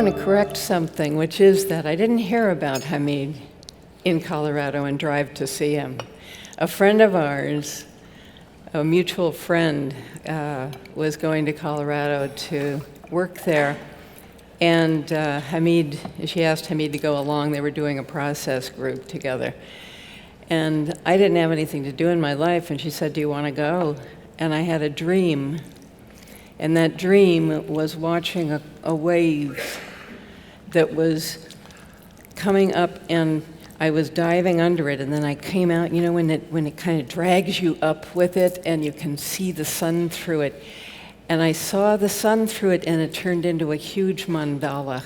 want to correct something, which is that I didn't hear about Hameed in Colorado and drive to see him. A friend of ours, a mutual friend, was going to Colorado to work there, and Hameed, she asked Hameed to go along. They were doing a process group together. And I didn't have anything to do in my life, and she said, "Do you want to go?" And I had a dream, and that dream was watching a wave that was coming up, and I was diving under it, and then I came out, you know, when it kind of drags you up with it, and you can see the sun through it. And I saw the sun through it, and it turned into a huge mandala.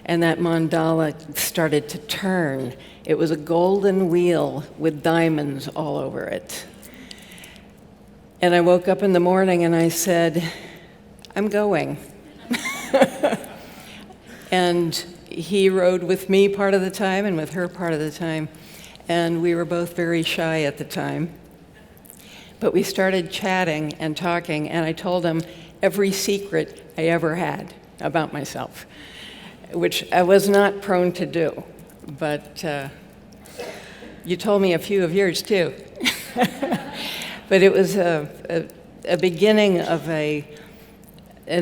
And that mandala started to turn. It was a golden wheel with diamonds all over it. And I woke up in the morning and I said, "I'm going." And he rode with me part of the time and with her part of the time. And we were both very shy at the time. But we started chatting and talking, and I told him every secret I ever had about myself, which I was not prone to do. But you told me a few of yours too. But it was a beginning of an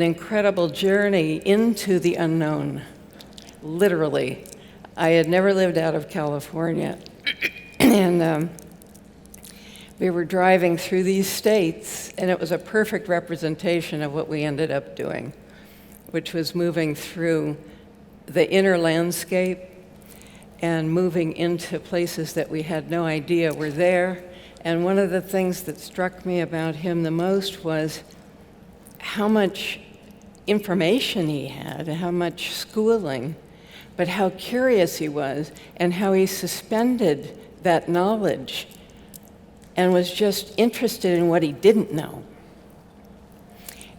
incredible journey into the unknown, literally. I had never lived out of California, and we were driving through these states, and it was a perfect representation of what we ended up doing, which was moving through the inner landscape and moving into places that we had no idea were there. And one of the things that struck me about him the most was how much information he had, how much schooling, but how curious he was, and how he suspended that knowledge and was just interested in what he didn't know.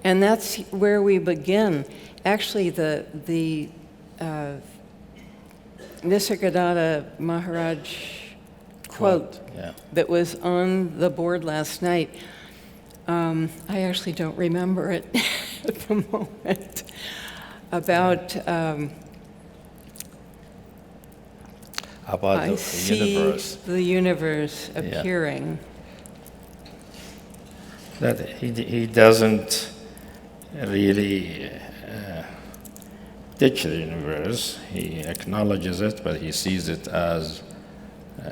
And that's where we begin. Actually, the Nisargadatta Maharaj quote that was on the board last night, I actually don't remember it at the moment, about I see the universe appearing. That he doesn't really ditch the universe. He acknowledges it, but he sees it as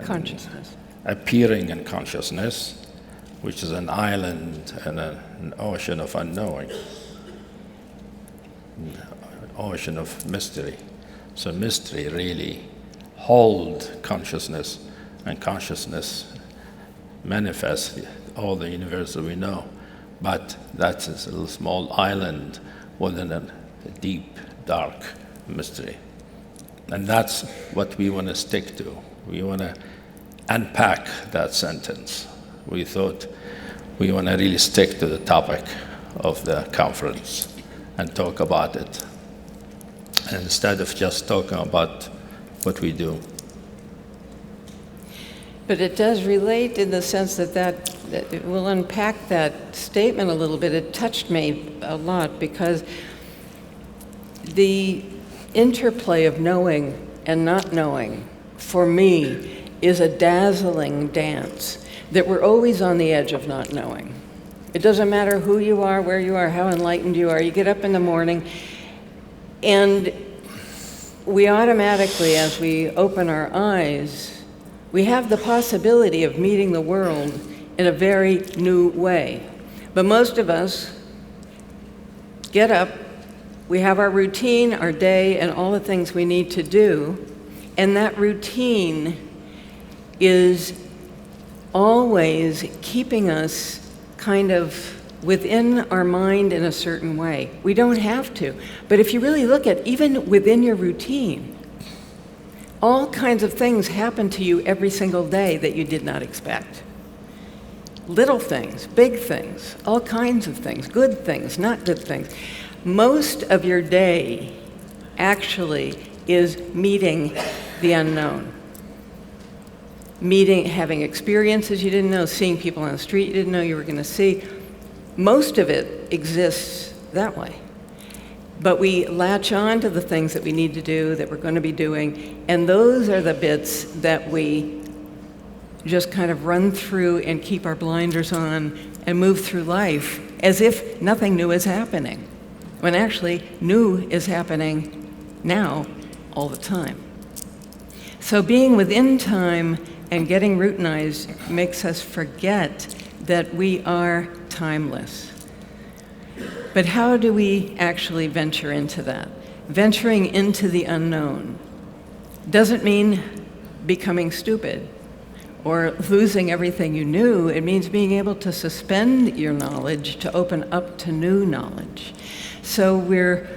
consciousness appearing in consciousness, which is an island and an ocean of unknowing, an ocean of mystery. So mystery really hold consciousness, and consciousness manifests all the universe that we know. But that's a little small island within a deep, dark mystery. And that's what we want to stick to. We want to unpack that sentence. We thought we want to really stick to the topic of the conference and talk about it, instead of just talking about what we do. But it does relate in the sense that we'll unpack that statement a little bit. It touched me a lot because the interplay of knowing and not knowing, for me, is a dazzling dance, that we're always on the edge of not knowing. It doesn't matter who you are, where you are, how enlightened you are. You get up in the morning, and we automatically, as we open our eyes, we have the possibility of meeting the world in a very new way. But most of us get up, we have our routine, our day, and all the things we need to do, and that routine is always keeping us kind of within our mind in a certain way. We don't have to. But if you really look at even within your routine, all kinds of things happen to you every single day that you did not expect. Little things, big things, all kinds of things, good things, not good things. Most of your day actually is meeting the unknown. Having experiences you didn't know, seeing people on the street you didn't know you were going to see. Most of it exists that way. But we latch on to the things that we need to do, that we're going to be doing, and those are the bits that we just kind of run through and keep our blinders on and move through life as if nothing new is happening, when actually new is happening now all the time. So being within time and getting routinized makes us forget that we are timeless. But how do we actually venture into that? Venturing into the unknown doesn't mean becoming stupid or losing everything you knew. It means being able to suspend your knowledge to open up to new knowledge. So we're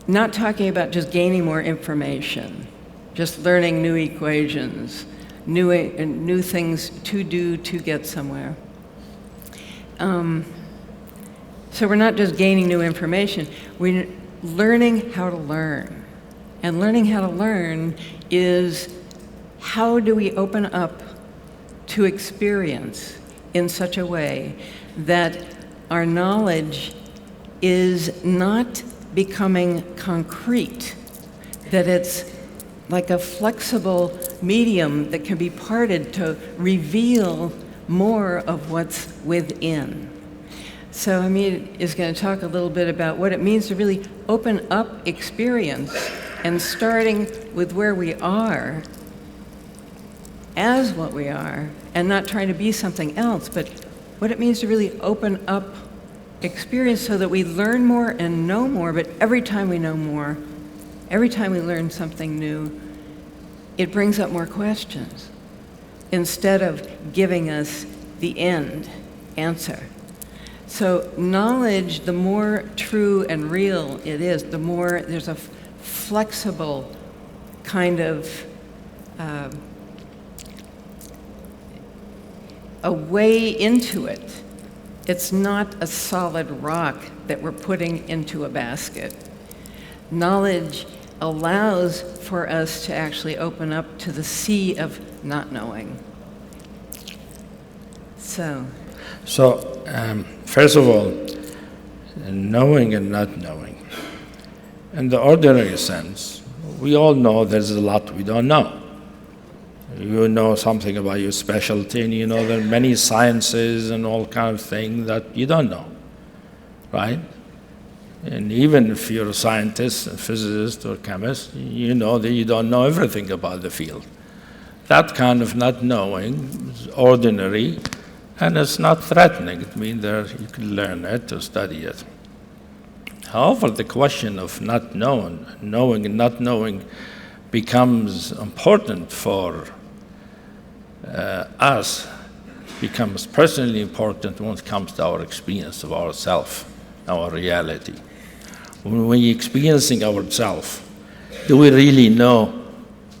not talking about just gaining more information, just learning new equations, new things to do to get somewhere. So we're not just gaining new information, we're learning how to learn. And learning how to learn is how do we open up to experience in such a way that our knowledge is not becoming concrete, that it's like a flexible medium that can be parted to reveal more of what's within. So Hameed is going to talk a little bit about what it means to really open up experience and starting with where we are as what we are and not trying to be something else, but what it means to really open up experience so that we learn more and know more, but every time we know more, every time we learn something new, it brings up more questions instead of giving us the answer. So knowledge, the more true and real it is, the more there's a flexible kind of a way into it. It's not a solid rock that we're putting into a basket. Knowledge allows for us to actually open up to the sea of not knowing. So, first of all, knowing and not knowing. In the ordinary sense, we all know there's a lot we don't know. You know something about your specialty, and you know there are many sciences and all kind of things that you don't know, right? And even if you're a scientist, a physicist, or chemist, you know that you don't know everything about the field. That kind of not knowing is ordinary, and it's not threatening. It means that you can learn it or study it. However, the question of not knowing and not knowing becomes important for us, becomes personally important when it comes to our experience of ourselves, our reality. When we're experiencing ourselves, do we really know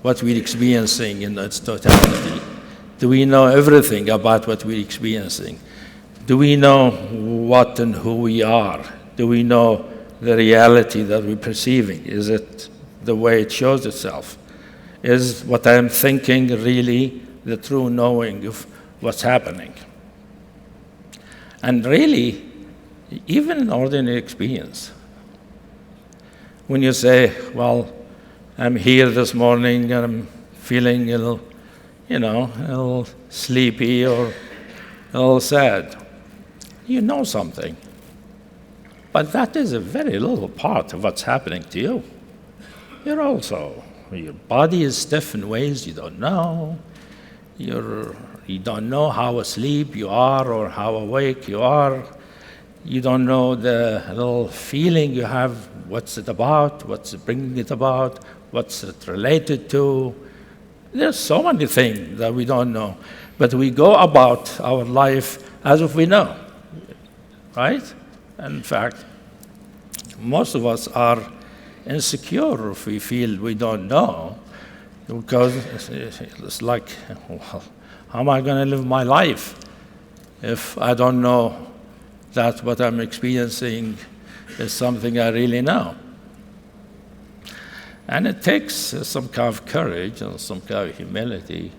what we're experiencing in its totality? Do we know everything about what we're experiencing? Do we know what and who we are? Do we know the reality that we're perceiving? Is it the way it shows itself? Is what I'm thinking really the true knowing of what's happening? And really, even in ordinary experience, when you say, well, I'm here this morning and I'm feeling a little sleepy or a little sad, you know something. But that is a very little part of what's happening to you. Your body is stiff in ways you don't know. You don't know how asleep you are or how awake you are. You don't know the little feeling you have, what's it about, what's bringing it about, what's it related to. There's so many things that we don't know. But we go about our life as if we know, right? In fact, most of us are insecure if we feel we don't know, because it's like, well, how am I going to live my life if I don't know that what I'm experiencing is something I really know? And it takes some kind of courage and some kind of humility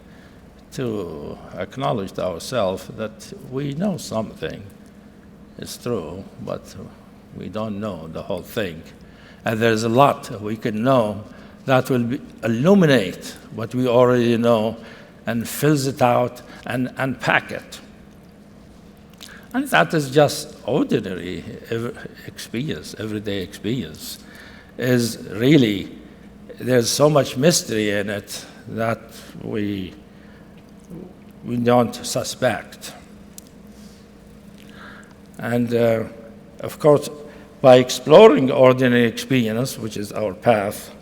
to acknowledge to ourselves that we know something. It's true, but we don't know the whole thing. And there's a lot we can know that will illuminate what we already know and fills it out and unpack it. And that is just ordinary experience, everyday experience. Is really, there's so much mystery in it that we don't suspect. And of course, by exploring ordinary experience, which is our path,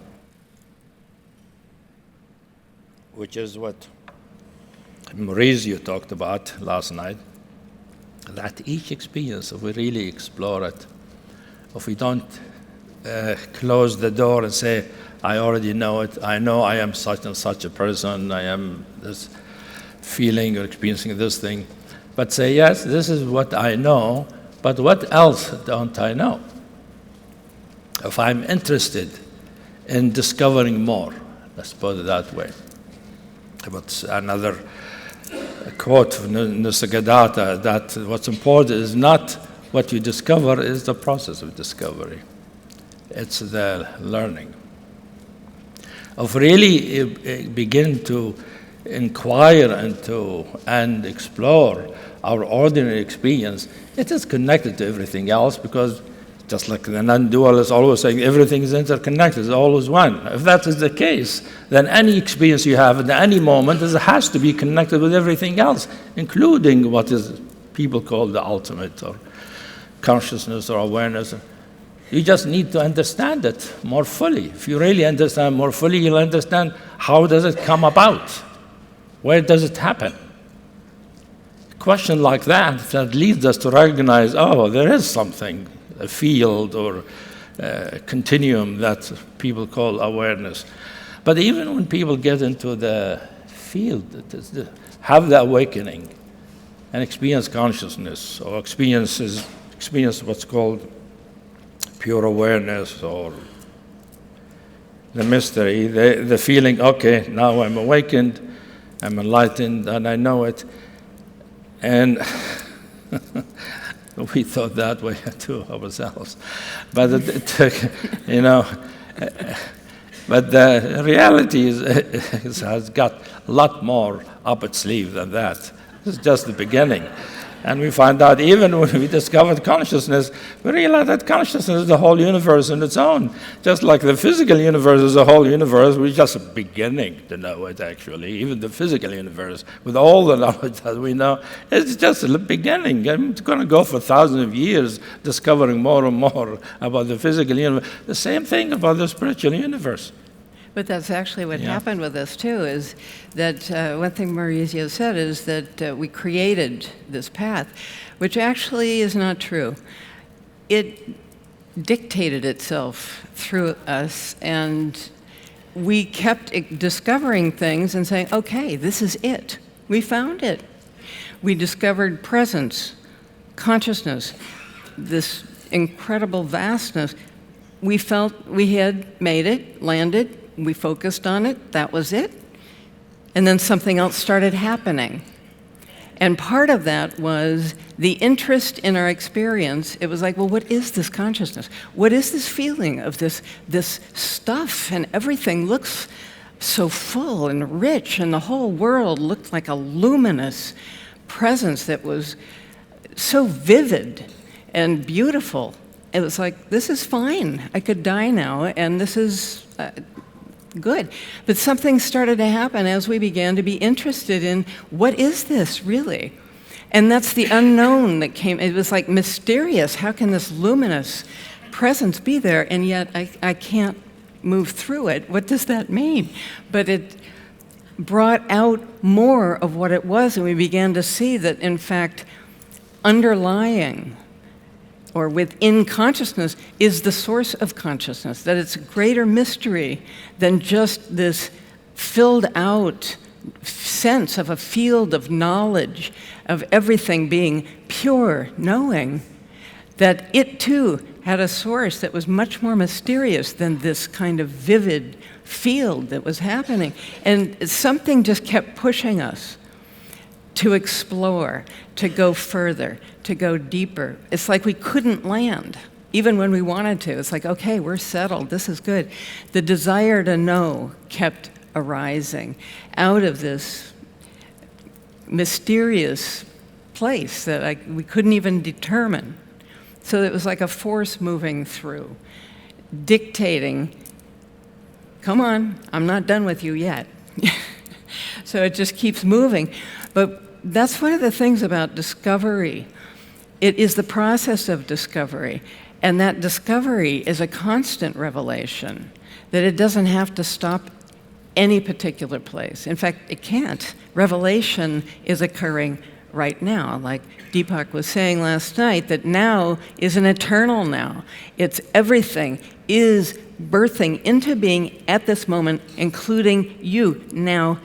which is what Maurizio talked about last night, that each experience, if we really explore it, if we don't close the door and say, I already know it, I know I am such and such a person, I am this feeling or experiencing this thing, but say, yes, this is what I know, but what else don't I know? If I'm interested in discovering more, let's put it that way. But another quote from Nisargadatta, that what's important is not what you discover, is the process of discovery. It's the learning. Of really begin to inquire into and explore our ordinary experience, it is connected to everything else, because just like the non-dualist always saying everything is interconnected, it's always one. If that is the case, then any experience you have at any moment has to be connected with everything else, including what is people call the ultimate, or consciousness or awareness. You just need to understand it more fully. If you really understand more fully, you'll understand how does it come about? Where does it happen? A question like that leads us to recognize, oh, there is something, a field or a continuum that people call awareness. But even when people get into the field, have the awakening and experience consciousness, or experience what's called pure awareness, or the mystery, the feeling, okay, now I'm awakened, I'm enlightened, and I know it. And we thought that way too ourselves. But but the reality has got a lot more up its sleeve than that. It's just the beginning. And we find out even when we discovered consciousness, we realize that consciousness is the whole universe in its own. Just like the physical universe is a whole universe, we're just beginning to know it, actually. Even the physical universe, with all the knowledge that we know, it's just the beginning. It's going to go for thousands of years discovering more and more about the physical universe. The same thing about the spiritual universe. But that's actually what happened with us, too, is that one thing Maurizio said is that we created this path, which actually is not true. It dictated itself through us, and we kept discovering things and saying, okay, this is it. We found it. We discovered presence, consciousness, this incredible vastness. We felt we had made it, landed. We focused on it, that was it. And then something else started happening. And part of that was the interest in our experience. It was like, well, what is this consciousness? What is this feeling of this stuff? And everything looks so full and rich, and the whole world looked like a luminous presence that was so vivid and beautiful. It was like, this is fine. I could die now, and this is good. But something started to happen as we began to be interested in, what is this really? And that's the unknown that came. It was like mysterious. How can this luminous presence be there? And yet I can't move through it. What does that mean? But it brought out more of what it was, and we began to see that, in fact, underlying or within consciousness is the source of consciousness, that it's a greater mystery than just this filled out sense of a field of knowledge, of everything being pure knowing, that it too had a source that was much more mysterious than this kind of vivid field that was happening. And something just kept pushing us to explore, to go further, to go deeper. It's like we couldn't land. even when we wanted to. It's like, okay, we're settled, this is good. The desire to know kept arising out of this mysterious place that we couldn't even determine. So it was like a force moving through, dictating, come on, I'm not done with you yet. So it just keeps moving. But that's one of the things about discovery. It is the process of discovery. And that discovery is a constant revelation, that it doesn't have to stop any particular place. In fact, it can't. Revelation is occurring right now. Like Deepak was saying last night, that now is an eternal now. It's everything is birthing into being at this moment, including you now,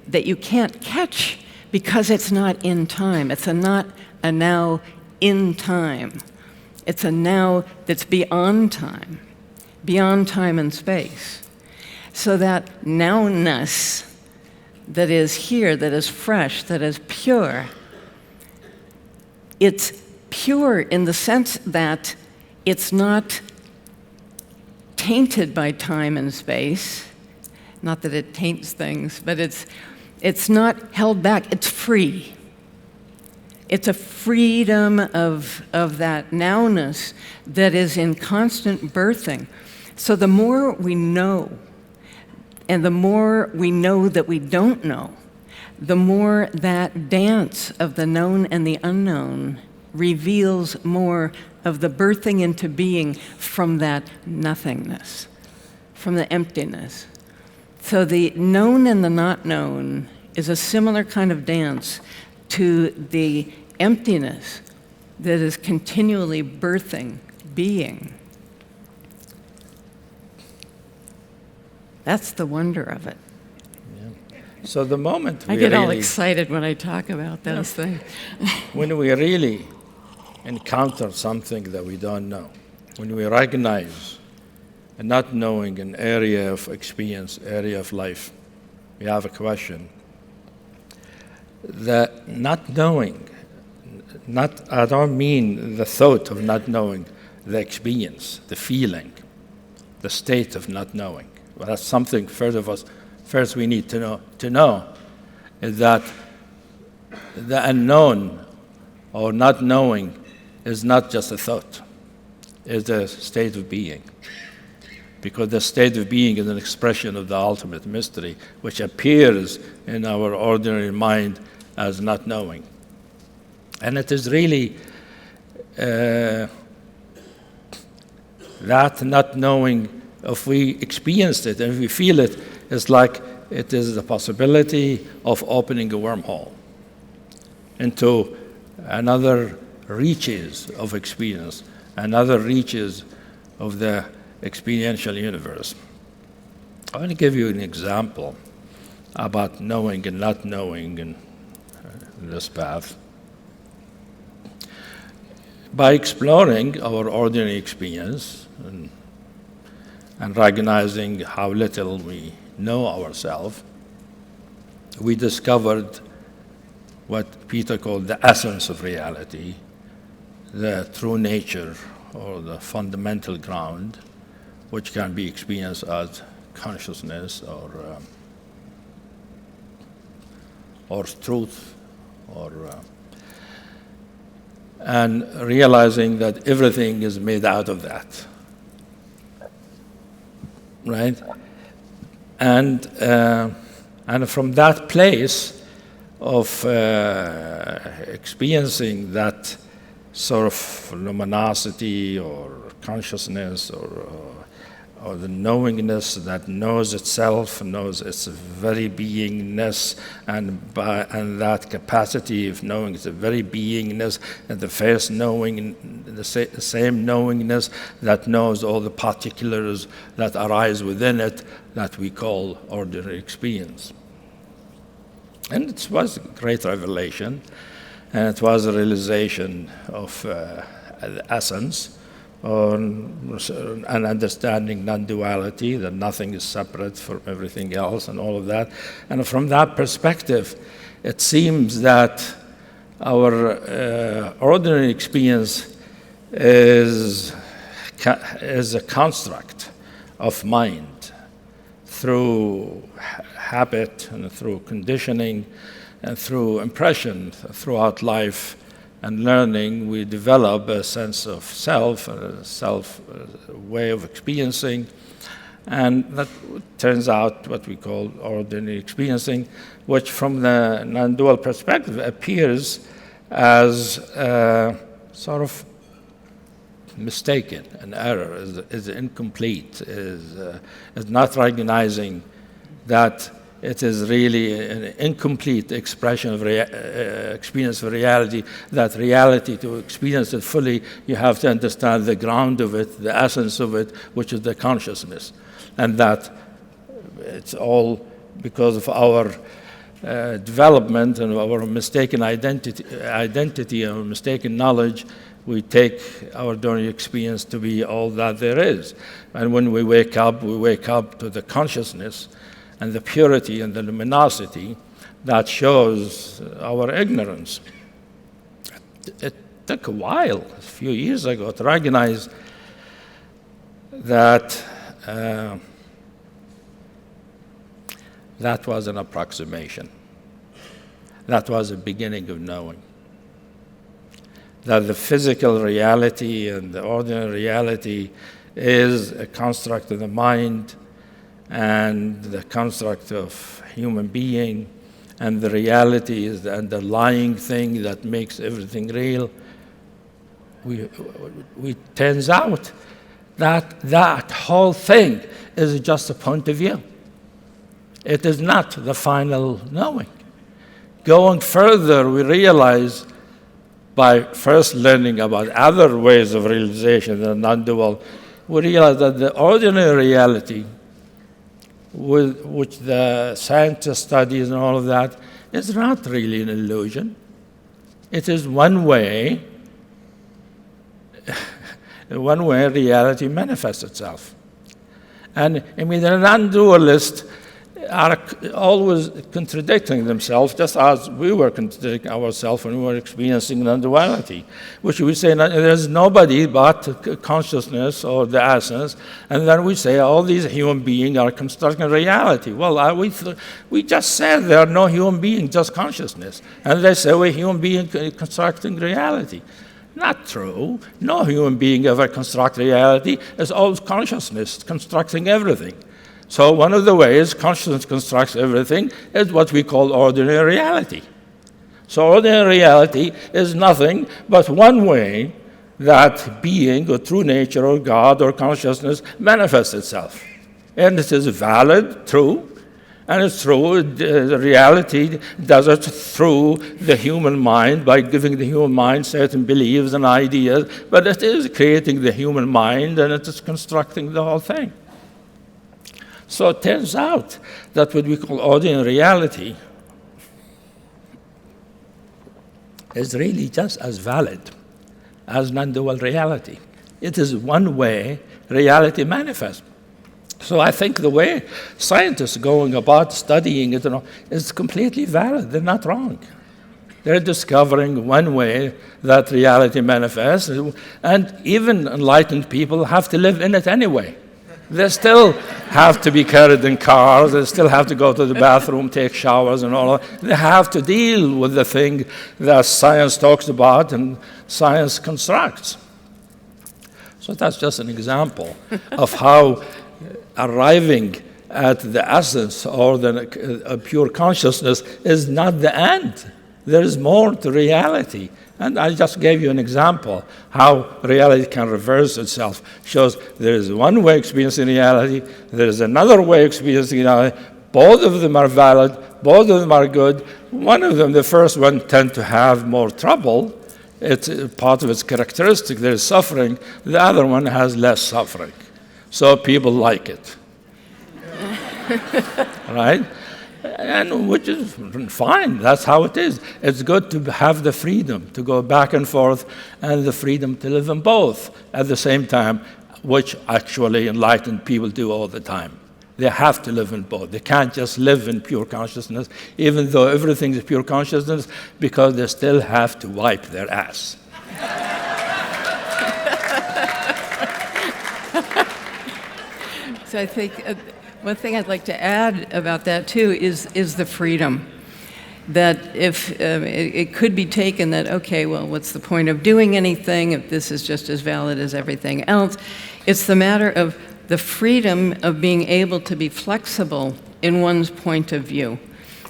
that you can't catch because it's not in time. It's not a now in time. It's a now that's beyond time and space. So that nowness that is here, that is fresh, that is pure, it's pure in the sense that it's not tainted by time and space. Not that it taints things, but it's not held back. It's free. It's a freedom of that nowness that is in constant birthing. So the more we know, and the more we know that we don't know, the more that dance of the known and the unknown reveals more of the birthing into being from that nothingness, from the emptiness. So the known and the not known is a similar kind of dance to the emptiness that is continually birthing being. That's the wonder of it. Yeah. So the moment I get all excited when I talk about those things. When we really encounter something that we don't know, when we recognize a not knowing an area of experience, area of life, we have a question. The not knowing, I don't mean the thought of not knowing, the experience, the feeling, the state of not knowing. Well, that's something first we need to know is that the unknown or not knowing is not just a thought, it's a state of being. Because the state of being is an expression of the ultimate mystery, which appears in our ordinary mind as not knowing. And it is really that not knowing, if we experienced it and if we feel it, it's like it is the possibility of opening a wormhole into another reaches of experience, another reaches of the experiential universe. I want to give you an example about knowing and not knowing in this path. By exploring our ordinary experience and recognizing how little we know ourselves, we discovered what Peter called the essence of reality, the true nature or the fundamental ground, which can be experienced as consciousness or truth, and realizing that everything is made out of that, right? And from that place of experiencing that sort of luminosity or consciousness or the knowingness that knows itself, knows its very beingness, and that capacity of knowing its very beingness, and the first knowing, the same knowingness that knows all the particulars that arise within it, that we call ordinary experience. And it was a great revelation, and it was a realization of the essence, and understanding non-duality, that nothing is separate from everything else and all of that. And from that perspective, it seems that our ordinary experience is is a construct of mind through habit and through conditioning and through impression throughout life and learning. We develop a sense of self, a self way of experiencing, and that turns out what we call ordinary experiencing, which from the non-dual perspective appears as sort of mistaken, an error, is incomplete, is not recognizing that it is really an incomplete expression of experience of reality, that reality, to experience it fully, you have to understand the ground of it, the essence of it, which is the consciousness. And that it's all because of our development and our mistaken identity and mistaken knowledge. We take our ordinary experience to be all that there is. And when we wake up to the consciousness and the purity and the luminosity that shows our ignorance. It took a while, a few years ago, to recognize that that was an approximation. That was a beginning of knowing. That the physical reality and the ordinary reality is a construct of the mind and the construct of human being, and the reality is the underlying thing that makes everything real. We turns out that whole thing is just a point of view. It is not the final knowing. Going further, we realize by first learning about other ways of realization than non-dual, we realize that the ordinary reality, which the scientist studies and all of that, is not really an illusion. It is one way reality manifests itself. And I mean, the non-dualists are always contradicting themselves, just as we were contradicting ourselves when we were experiencing non-duality, which we say there's nobody but consciousness or the essence, and then we say all these human beings are constructing reality. Well, we just said there are no human beings, just consciousness, and they say we're human beings constructing reality. Not true. No human being ever constructs reality. It's all consciousness constructing everything. So one of the ways consciousness constructs everything is what we call ordinary reality. So ordinary reality is nothing but one way that being or true nature or God or consciousness manifests itself. And it is valid, true, and it's true. The reality does it through the human mind by giving the human mind certain beliefs and ideas, but it is creating the human mind and it is constructing the whole thing. So it turns out that what we call ordinary reality is really just as valid as non-dual reality. It is one way reality manifests. So I think the way scientists are going about studying it is completely valid. They're not wrong. They're discovering one way that reality manifests, and even enlightened people have to live in it anyway. They still have to be carried in cars, they still have to go to the bathroom, take showers and all that. They have to deal with the thing that science talks about and science constructs. So that's just an example of how arriving at the essence or the pure consciousness is not the end. There is more to reality. And I just gave you an example how reality can reverse itself. Shows there is one way experiencing reality, there is another way experiencing reality. Both of them are valid, both of them are good. One of them, the first one, tends to have more trouble. It's part of its characteristic, there is suffering. The other one has less suffering. So people like it. Right? And which is fine, that's how it is. It's good to have the freedom to go back and forth and the freedom to live in both at the same time, which actually enlightened people do all the time. They have to live in both. They can't just live in pure consciousness, even though everything is pure consciousness, because they still have to wipe their ass. So I think one thing I'd like to add about that too is the freedom. That if it could be taken that, okay, well, what's the point of doing anything if this is just as valid as everything else? It's the matter of the freedom of being able to be flexible in one's point of view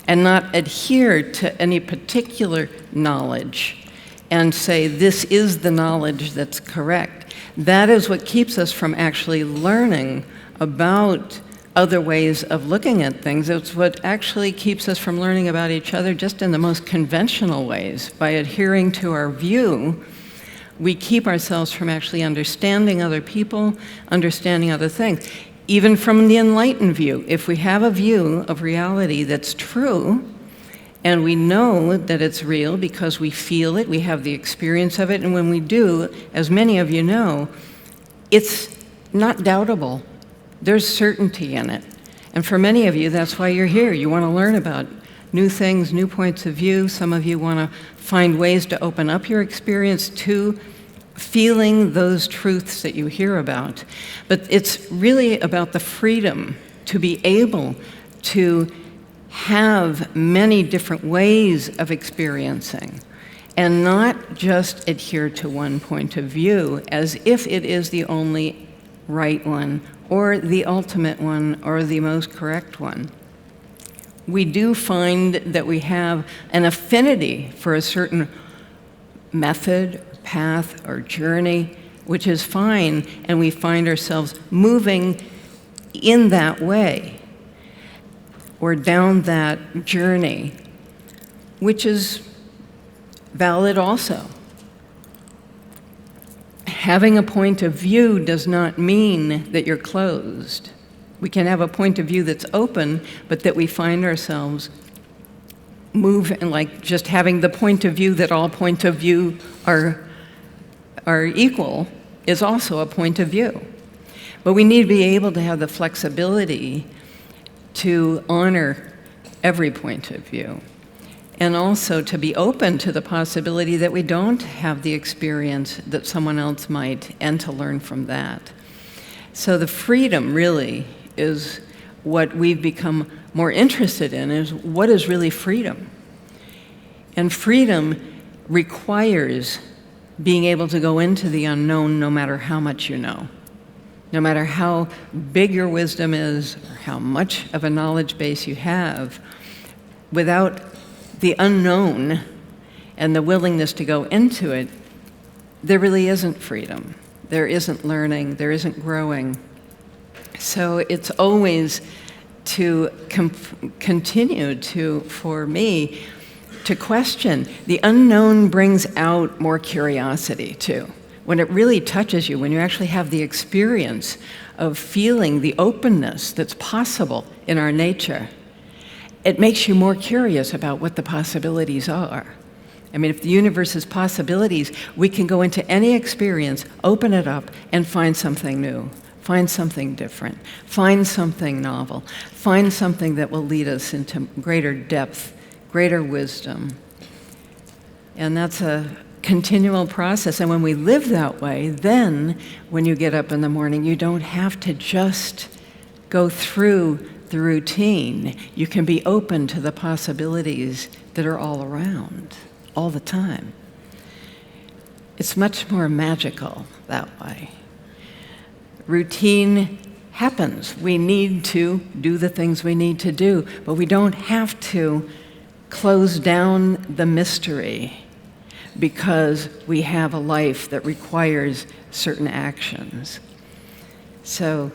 and not adhere to any particular knowledge and say, this is the knowledge that's correct. That is what keeps us from actually learning about other ways of looking at things. It's what actually keeps us from learning about each other just in the most conventional ways. By adhering to our view, we keep ourselves from actually understanding other people, understanding other things. Even from the enlightened view, if we have a view of reality that's true, and we know that it's real because we feel it, we have the experience of it, and when we do, as many of you know, it's not doubtable. There's certainty in it. And for many of you, that's why you're here. You want to learn about new things, new points of view. Some of you want to find ways to open up your experience to feeling those truths that you hear about. But it's really about the freedom to be able to have many different ways of experiencing and not just adhere to one point of view as if it is the only right one or the ultimate one or the most correct one. We do find that we have an affinity for a certain method, path, or journey, which is fine, and we find ourselves moving in that way or down that journey, which is valid also. Having a point of view does not mean that you're closed. We can have a point of view that's open, but that we find ourselves move and like just having the point of view that all point of view are equal is also a point of view. But we need to be able to have the flexibility to honor every point of view. And also to be open to the possibility that we don't have the experience that someone else might, and to learn from that. So the freedom really is what we've become more interested in, is what is really freedom? And freedom requires being able to go into the unknown no matter how much you know. No matter how big your wisdom is, or how much of a knowledge base you have, without the unknown and the willingness to go into it, there really isn't freedom. There isn't learning, there isn't growing. So it's always to continue to, for me, to question. The unknown brings out more curiosity too. When it really touches you, when you actually have the experience of feeling the openness that's possible in our nature, it makes you more curious about what the possibilities are. I mean, if the universe is possibilities, we can go into any experience, open it up, and find something new, find something different, find something novel, find something that will lead us into greater depth, greater wisdom. And that's a continual process. And when we live that way, then when you get up in the morning, you don't have to just go through the routine. You can be open to the possibilities that are all around, all the time. It's much more magical that way. Routine happens. We need to do the things we need to do, but we don't have to close down the mystery because we have a life that requires certain actions. So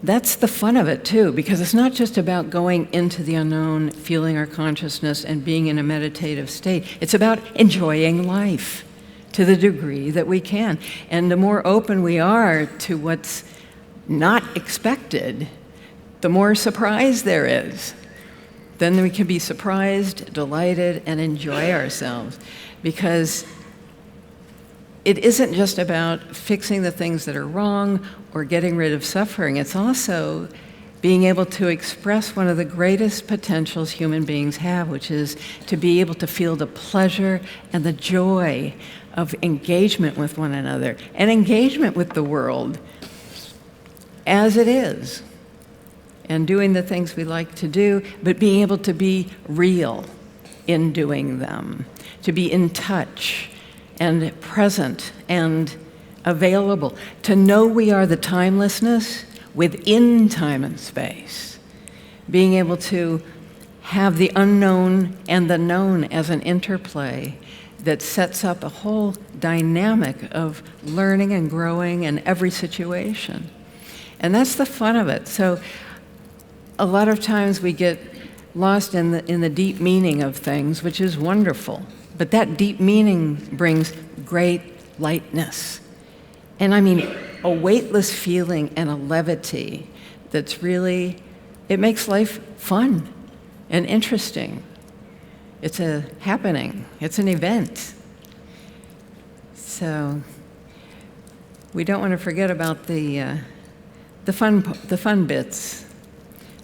that's the fun of it too, because it's not just about going into the unknown, feeling our consciousness, and being in a meditative state. It's about enjoying life to the degree that we can. And the more open we are to what's not expected, the more surprise there is. Then we can be surprised, delighted, and enjoy ourselves. Because it isn't just about fixing the things that are wrong or getting rid of suffering. It's also being able to express one of the greatest potentials human beings have, which is to be able to feel the pleasure and the joy of engagement with one another and engagement with the world. as it is, and doing the things we like to do, but being able to be real in doing them, to be in touch and present and available, to know we are the timelessness within time and space, being able to have the unknown and the known as an interplay that sets up a whole dynamic of learning and growing in every situation. And that's the fun of it. So a lot of times we get lost in the deep meaning of things, which is wonderful. But that deep meaning brings great lightness. And I mean, a weightless feeling and a levity that's really, it makes life fun and interesting. It's a happening. It's an event. So we don't want to forget about the fun bits.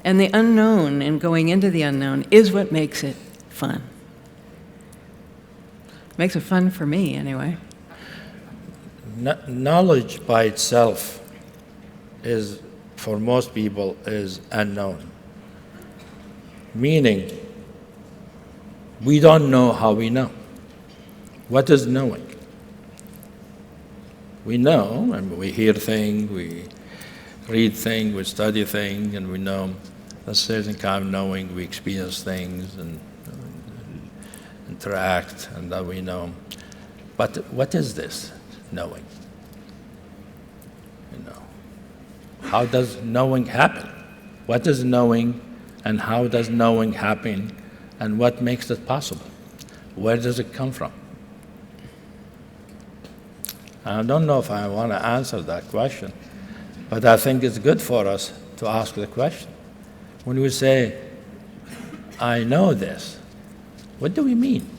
And the unknown and going into the unknown is what makes it fun. Makes it fun for me, anyway. Knowledge by itself is, for most people, is unknown. Meaning, we don't know how we know. What is knowing? We know, and we hear things, we read things, we study things, and we know a certain kind of knowing. We experience things and interact, and that we know. But what is this knowing? You know, how does knowing happen? What is knowing, and how does knowing happen, and what makes it possible? Where does it come from? I don't know if I want to answer that question, but I think it's good for us to ask the question. When we say, I know this, what do we mean?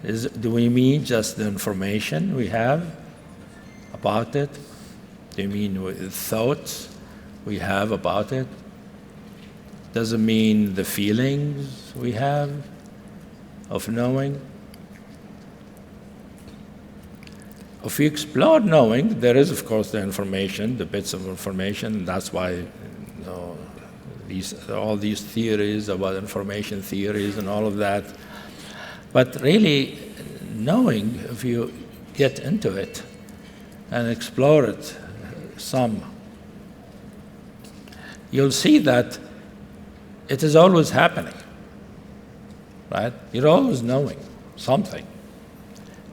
Do we mean just the information we have about it? Do you mean with thoughts we have about it? Does it mean the feelings we have of knowing? If we explore knowing, there is, of course, the information, the bits of information. That's why all these theories about information theories and all of that. But really, knowing, if you get into it and explore it some, you'll see that it is always happening, right? You're always knowing something.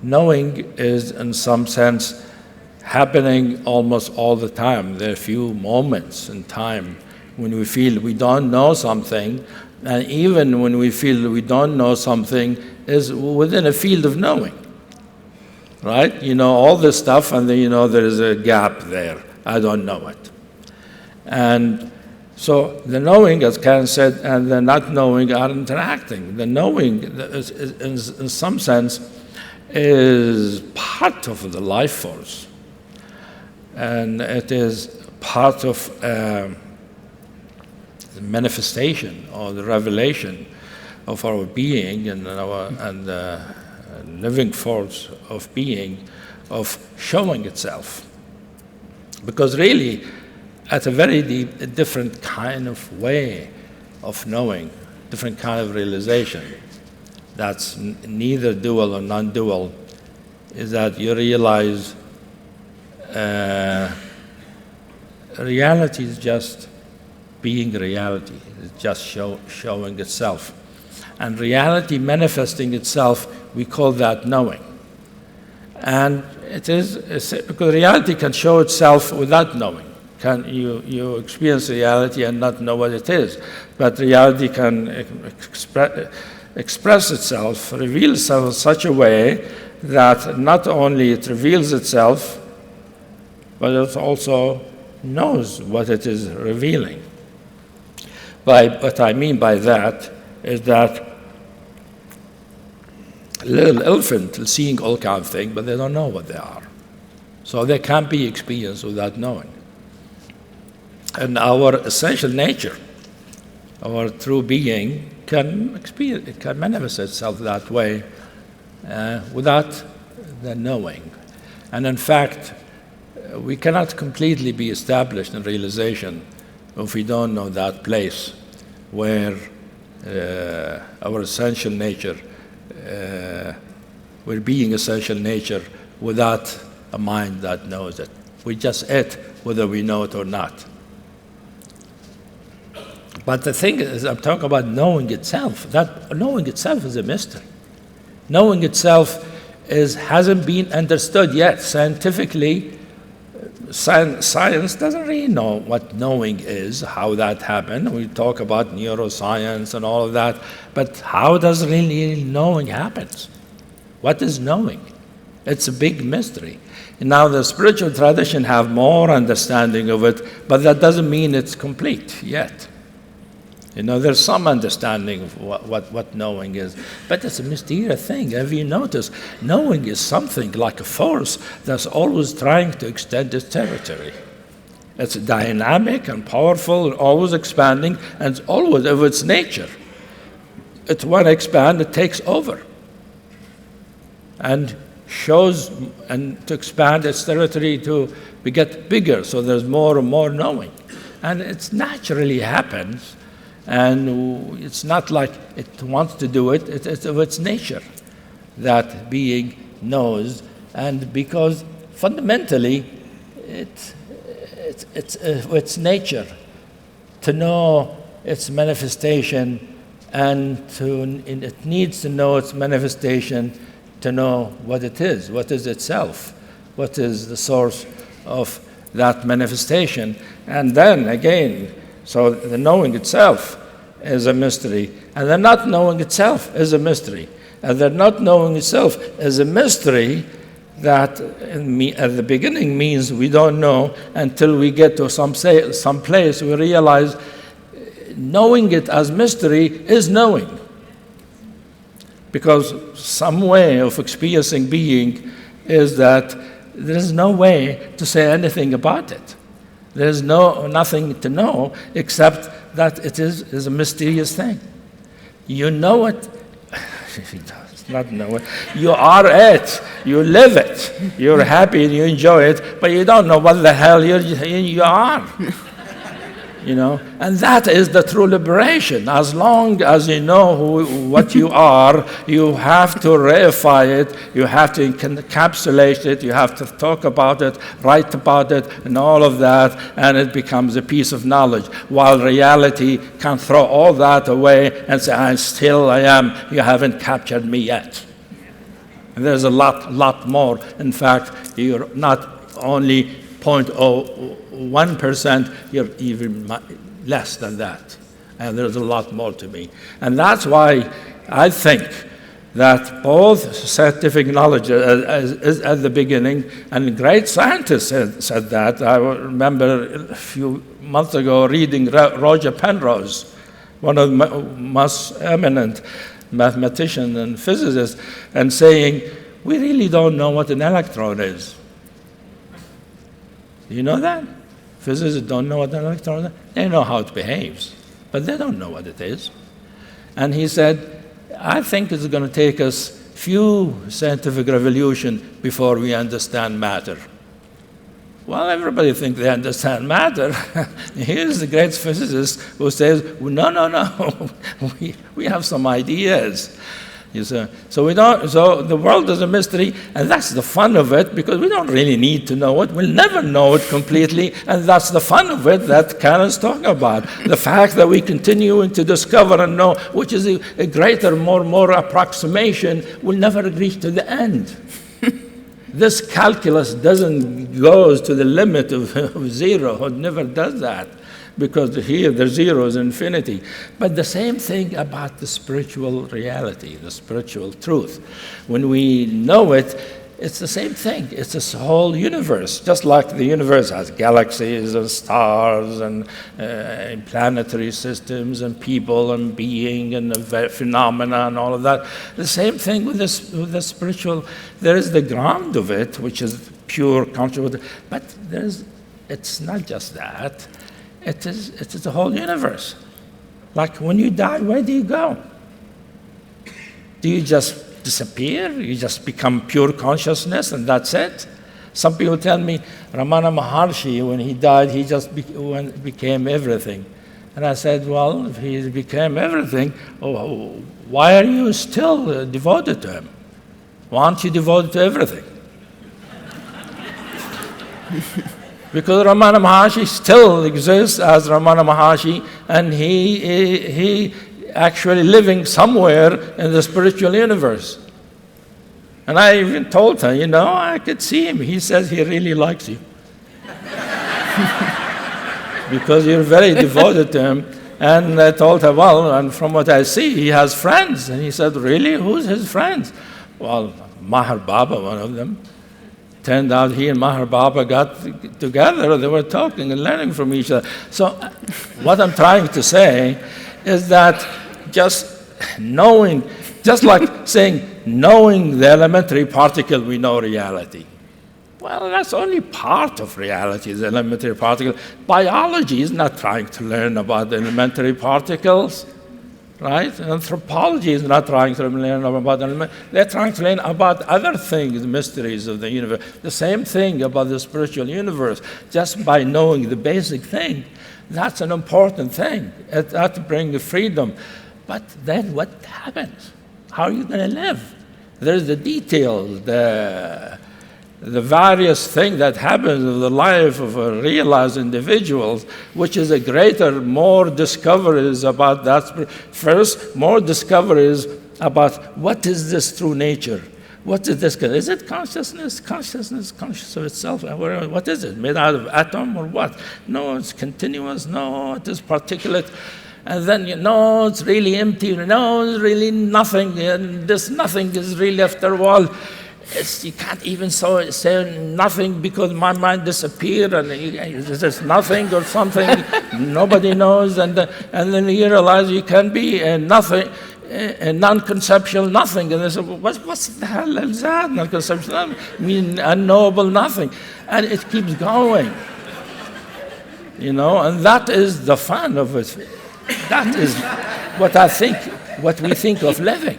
Knowing is, in some sense, happening almost all the time. There are few moments in time when we feel we don't know something, and even when we feel we don't know something is within a field of knowing, right? You know all this stuff, and then you know there is a gap there. I don't know it. And so the knowing, as Karen said, and the not knowing are interacting. The knowing, is, in some sense, is part of the life force, and it is part of the manifestation or the revelation of our being and the living force of being, of showing itself. Because really, at a very deep, different kind of way of knowing, different kind of realization, that's neither dual or non-dual, is that you realize reality is just being reality. It's just showing itself. And reality manifesting itself, we call that knowing. And it is, because reality can show itself without knowing. You experience reality and not know what it is. But reality can express itself, reveal itself in such a way that not only it reveals itself, but it also knows what it is revealing. What I mean by that is that a little elephant is seeing all kinds of things, but they don't know what they are. So they can't be experienced without knowing. And our essential nature, our true being, can experience, it can manifest itself that way without the knowing. And in fact, we cannot completely be established in realization if we don't know that place where our essential nature, we're being essential nature without a mind that knows it. We just it, whether we know it or not. But the thing is, I'm talking about knowing itself. That knowing itself is a mystery. Knowing itself hasn't been understood yet. Scientifically, science doesn't really know what knowing is, how that happened. We talk about neuroscience and all of that, but how does really knowing happen? What is knowing? It's a big mystery. Now, the spiritual tradition have more understanding of it, but that doesn't mean it's complete yet. There's some understanding of what knowing is, but it's a mysterious thing. Have you noticed? Knowing is something like a force that's always trying to extend its territory. It's dynamic and powerful and always expanding, and it's always of its nature. It when it expands, it takes over and shows and to expand its territory to get bigger, so there's more and more knowing. And it naturally happens. And it's not like it wants to do it, it's of its nature that being knows. And because fundamentally it's its nature to know its manifestation, and it needs to know its manifestation to know what it is itself, what is the source of that manifestation. And then again, so the knowing itself is a mystery, and the not knowing itself is a mystery. And the not knowing itself is a mystery that at the beginning means we don't know until we get to some place we realize knowing it as mystery is knowing. Because some way of experiencing being is that there is no way to say anything about it. There's nothing to know except that it is a mysterious thing. You know it. It's not know it. You are it. You live it. You're happy and you enjoy it, but you don't know what the hell you are. And that is the true liberation. As long as you know what you are, you have to reify it, you have to encapsulate it, you have to talk about it, write about it, and all of that, and it becomes a piece of knowledge. While reality can throw all that away and say, I am, you haven't captured me yet. And there's a lot more. In fact, you're not only 0.01%, you're even less than that. And there's a lot more to me. And that's why I think that both scientific knowledge is at the beginning, and great scientists said that. I remember a few months ago reading Roger Penrose, one of the most eminent mathematicians and physicists, and saying, we really don't know what an electron is. You know that? Physicists don't know what an electron is. They know how it behaves, but they don't know what it is. And he said, I think it's going to take us few scientific revolutions before we understand matter. Well, everybody thinks they understand matter. Here's the great physicist who says, no, we have some ideas. So the world is a mystery, and that's the fun of it, because we don't really need to know it. We'll never know it completely, and that's the fun of it that Karen's talking about. The fact that we continue to discover and know, which is a greater, more approximation, will never reach to the end. This calculus goes to the limit of zero. It never does that. Because here the zero is infinity. But the same thing about the spiritual reality, the spiritual truth. When we know it, it's the same thing. It's this whole universe. Just like the universe has galaxies and stars and planetary systems and people and being and phenomena and all of that. The same thing with the spiritual. There is the ground of it, which is pure consciousness. But it's not just that. It is the whole universe. Like when you die, where do you go? Do you just disappear? You just become pure consciousness and that's it? Some people tell me Ramana Maharshi, when he died, he just became everything. And I said, well, if he became everything, why are you still devoted to him? Why aren't you devoted to everything? Because Ramana Maharshi still exists as Ramana Maharshi, and he actually living somewhere in the spiritual universe. And I even told her, I could see him. He says he really likes you. Because you're very devoted to him. And I told her, well, and from what I see, he has friends. And he said, really? Who's his friends? Well, Mahar Baba, one of them. Turned out he and Mahar Baba got together. They were talking and learning from each other. So what I'm trying to say is that just knowing, just like saying, knowing the elementary particle, we know reality. Well, that's only part of reality, the elementary particle. Biology is not trying to learn about the elementary particles, right? Anthropology is not trying to learn about the they're trying to learn about other things, the mysteries of the universe. The same thing about the spiritual universe. Just by knowing the basic thing, that's an important thing. That brings freedom. But then what happens? How are you going to live? There's the details, the various things that happens in the life of realized individuals, which is a greater, more discoveries about that. First, more discoveries about what is this true nature? What is this? Is it consciousness? Consciousness, conscious of itself? What is it? Made out of atom or what? No, it's continuous. No, it is particulate. And then, it's really empty. No, it's really nothing. And this nothing is really, after a while, you can't even say nothing because my mind disappeared and there's nothing or something. Nobody knows. And then you realize you can be a nothing, a non-conceptual nothing. And they say, what's the hell is that? Non-conceptual nothing? I mean, unknowable nothing. And it keeps going. And that is the fun of it. That is what we think of living.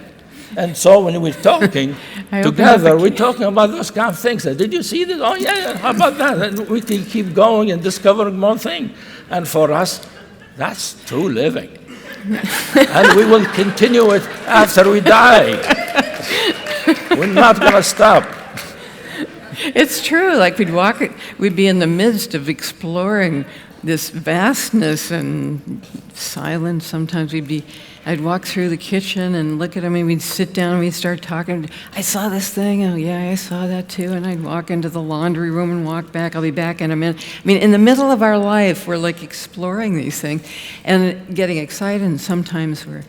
And so when we're talking together, we're talking about those kind of things. Did you see this? Oh, yeah, how about that? And we can keep going and discovering more things. And for us, that's true living. And we will continue it after we die. We're not going to stop. It's true. Like we'd be in the midst of exploring this vastness and silence. Sometimes I'd walk through the kitchen and look at him, and we'd sit down and we'd start talking. I saw this thing. Oh, yeah, I saw that too. And I'd walk into the laundry room and walk back. I'll be back in a minute. I mean, in the middle of our life, we're like exploring these things and getting excited. And sometimes we're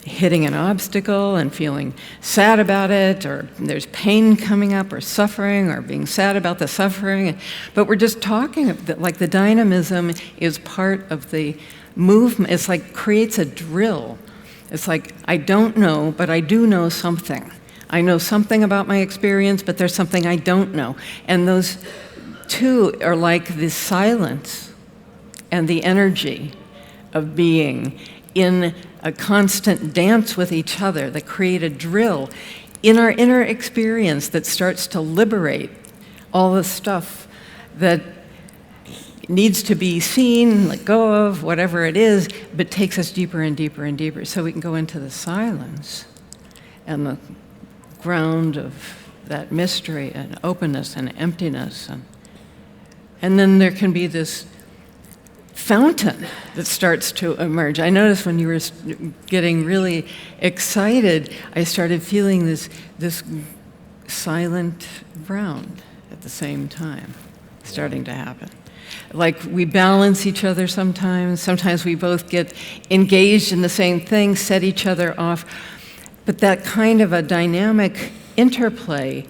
hitting an obstacle and feeling sad about it, or there's pain coming up, or suffering, or being sad about the suffering. But we're just talking, like the dynamism is part of the movement. It's like creates a drill. It's like, I don't know, but I do know something. I know something about my experience, but there's something I don't know. And those two are like the silence and the energy of being in a constant dance with each other that create a drill in our inner experience that starts to liberate all the stuff that needs to be seen, let go of, whatever it is, but takes us deeper and deeper and deeper. So we can go into the silence and the ground of that mystery and openness and emptiness. And then there can be this fountain that starts to emerge. I noticed when you were getting really excited, I started feeling this silent ground at the same time starting to happen. Like we balance each other sometimes we both get engaged in the same thing, set each other off. But that kind of a dynamic interplay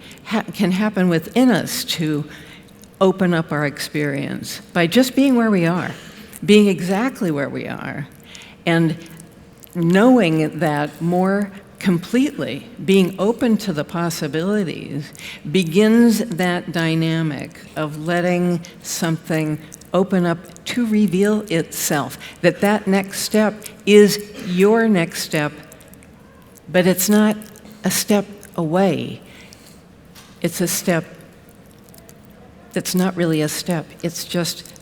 can happen within us to open up our experience by just being where we are, being exactly where we are, and knowing that more completely, being open to the possibilities, begins that dynamic of letting something open up to reveal itself. That next step is your next step, but it's not a step away. It's a step that's not really a step. It's just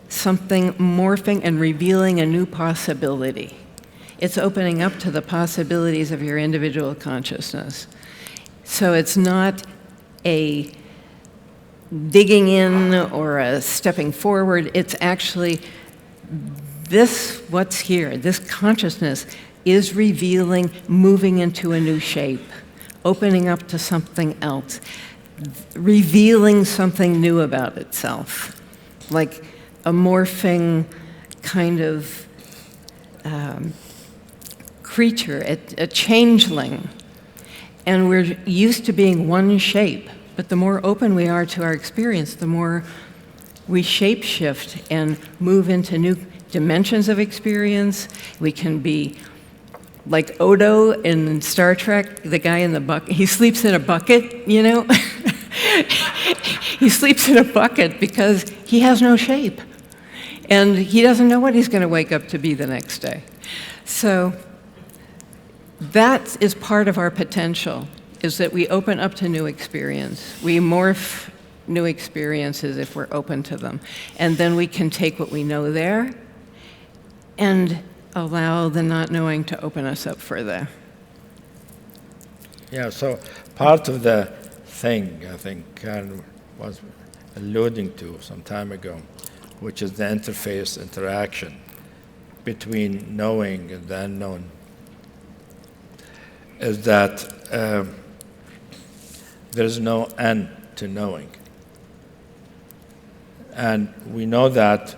something morphing and revealing a new possibility. It's opening up to the possibilities of your individual consciousness. So it's not a digging in or a stepping forward. It's actually this, what's here, this consciousness is revealing, moving into a new shape, opening up to something else, revealing something new about itself, like a morphing kind of creature, a changeling. And we're used to being one shape, but the more open we are to our experience, the more we shape-shift and move into new dimensions of experience. We can be like Odo in Star Trek, the guy in the bucket. He sleeps in a bucket, you know? He sleeps in a bucket because he has no shape. And he doesn't know what he's going to wake up to be the next day. So that is part of our potential, is that we open up to new experience. We morph new experiences if we're open to them. And then we can take what we know there and allow the not knowing to open us up further. Yeah, so part of the thing I think Karen was alluding to some time ago, which is the interface interaction between knowing and the unknown, is that there's no end to knowing. And we know that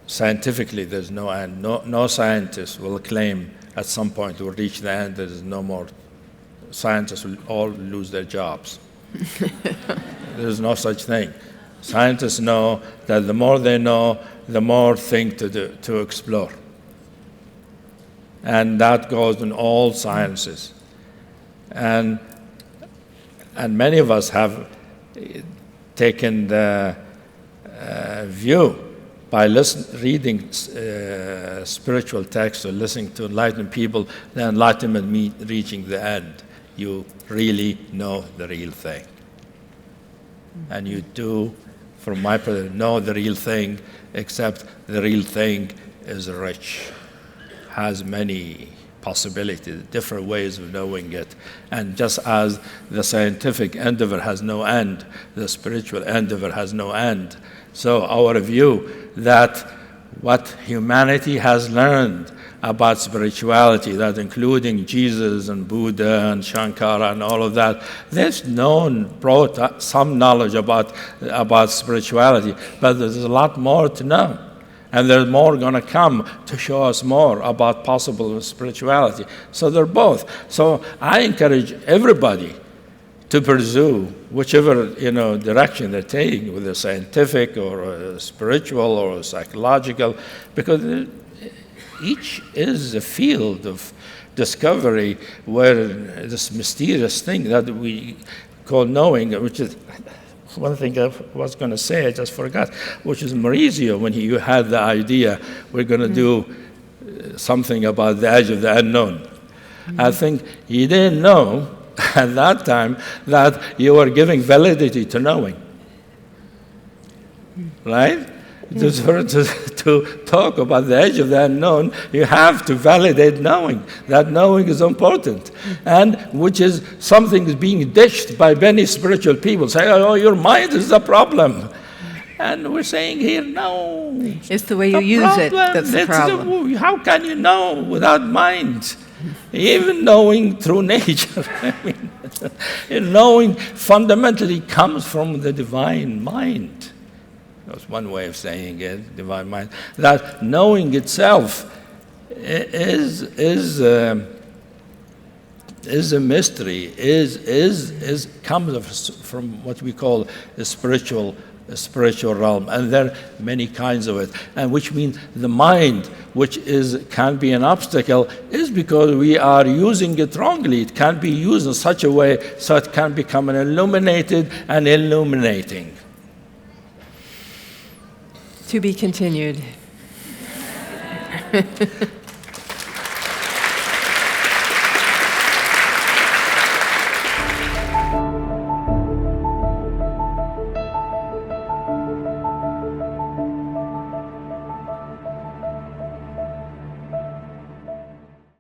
scientifically there's no end. No scientist will claim at some point we'll reach the end, there's no more. Scientists will all lose their jobs. There's no such thing. Scientists know that the more they know, the more thing to explore. And that goes in all sciences. And many of us have taken the view by reading spiritual texts or listening to enlightened people, the enlightenment reaching the end. You really know the real thing. And you do, from my point, know the real thing, except the real thing is rich, has many possibilities, different ways of knowing it. And just as the scientific endeavor has no end, the spiritual endeavor has no end. So our view that what humanity has learned about spirituality, that including Jesus and Buddha and Shankara and all of that, they've brought some knowledge about spirituality, but there's a lot more to know. And there's more going to come to show us more about possible spirituality. So they're both. So I encourage everybody to pursue whichever direction they're taking, whether scientific or spiritual or psychological, because each is a field of discovery where this mysterious thing that we call knowing, which is one thing I was going to say, I just forgot, which is Maurizio, when you had the idea, we're going to do something about the edge of the unknown. I think he didn't know at that time that you were giving validity to knowing. Right? To talk about the edge of the unknown, you have to validate knowing. That knowing is important. And which is something is being dished by many spiritual people. Say, oh, your mind is the problem. And we're saying here, no. It's the way you use it that's the problem. How can you know without mind? Even knowing through nature. I mean, knowing fundamentally comes from the divine mind. That's one way of saying it, divine mind. That knowing itself is a mystery, comes from what we call a spiritual realm, and there are many kinds of it. And which means the mind, which can be an obstacle, is because we are using it wrongly. It can be used in such a way so it can become an illuminated and illuminating. To be continued.